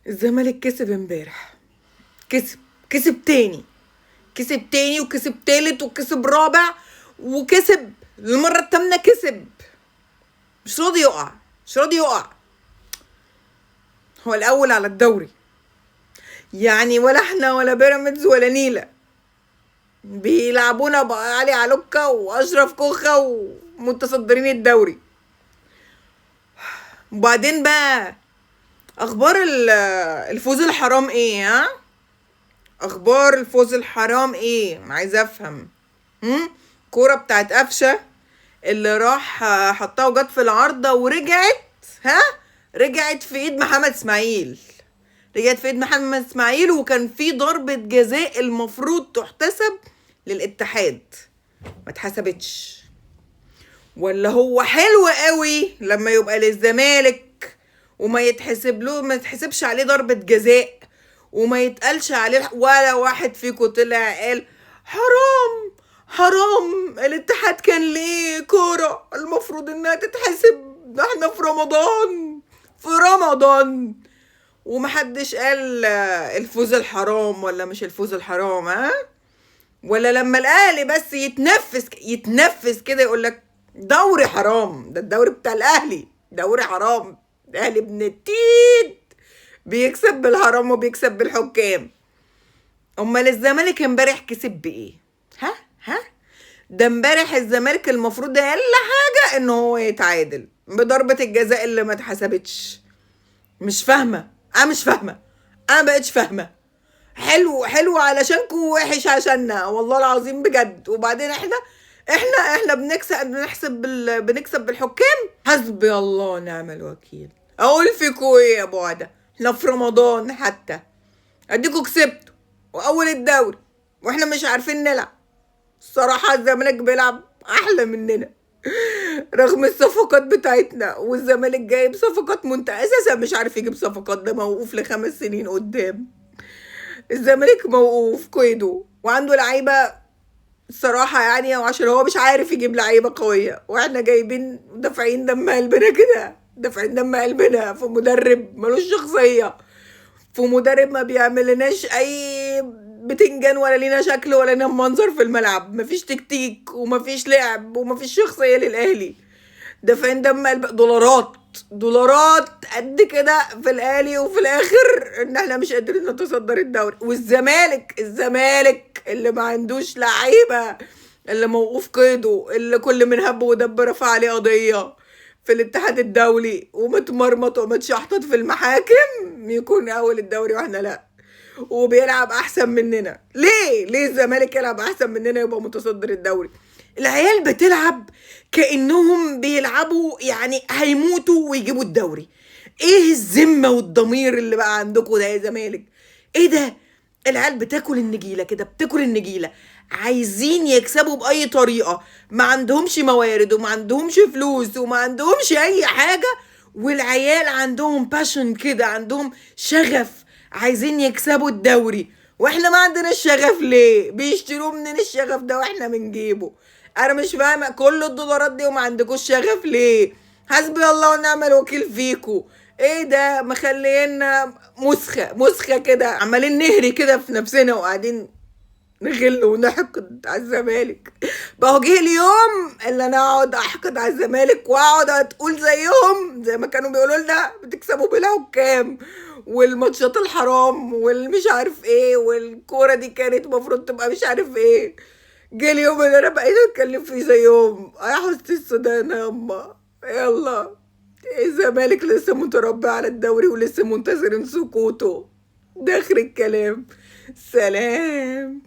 الزمالك كسب امبارح. كسب تاني وكسب تالت وكسب رابع وكسب المرة التامنة. كسب، مش راضي يقع. هو الأول على الدوري، يعني ولا احنا ولا بيراميدز ولا نيلة بيلعبونا بقى علي علوكة وأشرف كوخة ومتصدرين الدوري. وبعدين بقى أخبار الفوز الحرام ايه؟ ها، اخبار الفوز الحرام ايه؟ عايزه افهم. كوره بتاعت قفشه اللي راح حطها وجت في العارضه ورجعت. ها، رجعت في ايد محمد اسماعيل وكان في ضربه جزاء المفروض تحتسب للاتحاد، ما اتحسبتش. ولا هو حلو قوي لما يبقى للزمالك وما ما يتحسبش عليه ضربة جزاء وما يتقالش عليه، ولا واحد فيكم طلع قال حرام الاتحاد كان ليه كورة المفروض انها تتحسب، ده احنا في رمضان ومحدش قال الفوز الحرام ولا مش الفوز الحرام. ها، ولا لما الاهلي بس يتنفس كده يقول لك دوري حرام، ده الدوري بتاع الاهلي دوري حرام، الاهلي ابن التيت بيكسب بالحرام وبيكسب بالحكام. امال الزمالك امبارح كسب بايه؟ ها، ده امبارح الزمالك المفروض اقل حاجه ان هو يتعادل بضربه الجزاء اللي ما اتحسبتش. مش فاهمه، انا بقتش فاهمه. حلو علشانكو وحش عشاننا والله العظيم بجد. وبعدين احنا بنكسب بالحكام. حسبي الله ونعم الوكيل. اقول فيكو ايه يا بعدة؟ احنا في رمضان حتى اديكوا كسبتوا واول الدوري واحنا مش عارفين نلعب. الصراحة الزمالك بيلعب احلى مننا رغم الصفقات بتاعتنا، والزمالك جايب صفقات اساسا مش عارف يجيب صفقات، ده موقوف ل5 سنين قدام. الزمالك موقوف كويدو وعنده لعيبه الصراحه يعني، وعشان هو مش عارف يجيب لعيبه قويه، واحنا جايبين دافعين دم قلبنا في مدرب ملوش شخصيه، في مدرب ما بيعمل لناش اي بتنجان ولا لينا شكل ولا لينا منظر في الملعب، مفيش تكتيك ومفيش لعب ومفيش شخصيه للاهلي. دافعين دم قلب، دولارات قد كده في الاهلي، وفي الاخر ان احنا مش قادرين نتصدر الدوري. والزمالك اللي ما عندوش لعيبه، اللي موقوف قيده، اللي كل من هب ودب رفع عليه قضيه في الاتحاد الدولي ومتمرمط ومتشحطط في المحاكم، يكون اول الدوري واحنا لا، وبيلعب احسن مننا. ليه الزمالك يلعب احسن مننا يبقى متصدر الدوري؟ العيال بتلعب كأنهم بيلعبوا يعني هيموتوا ويجيبوا الدوري. ايه الذمة والضمير اللي بقى عندكم ده يا زمالك؟ ايه ده؟ العيال بتاكل النجيلة، عايزين يكسبوا بأي طريقة، ما عندهمش موارد وما عندهمش فلوس وما عندهمش اي حاجة، والعيال عندهم باشن كده، عندهم شغف، عايزين يكسبوا الدوري. واحنا ما عندنا الشغف ليه؟ بيشتروا منين الشغف ده واحنا بنجيبه؟ انا مش فاهمه كل الدولارات دي وما عندكوش شغف ليه؟ حسبي الله ونعم الوكيل فيكو. ايه ده؟ مخلينا مسخه كده، عمالين نهري كده في نفسنا وقاعدين نغل ونحقد على الزمالك. بقى جه اليوم اللي انا اقعد احقد على الزمالك واقعد اتقول زيهم زي ما كانوا بيقولوا لنا بتكسبوا بالحكام والماتشات الحرام والمش عارف ايه، والكوره دي كانت المفروض تبقى مش عارف ايه. جه اليوم اللي انا بقيت اتكلم فيه زيهم. يا حسن السودان يا اما، يلا الزمالك لسه متربع على الدوري ولسه منتظرين سقوطه. ده اخر الكلام. سلام.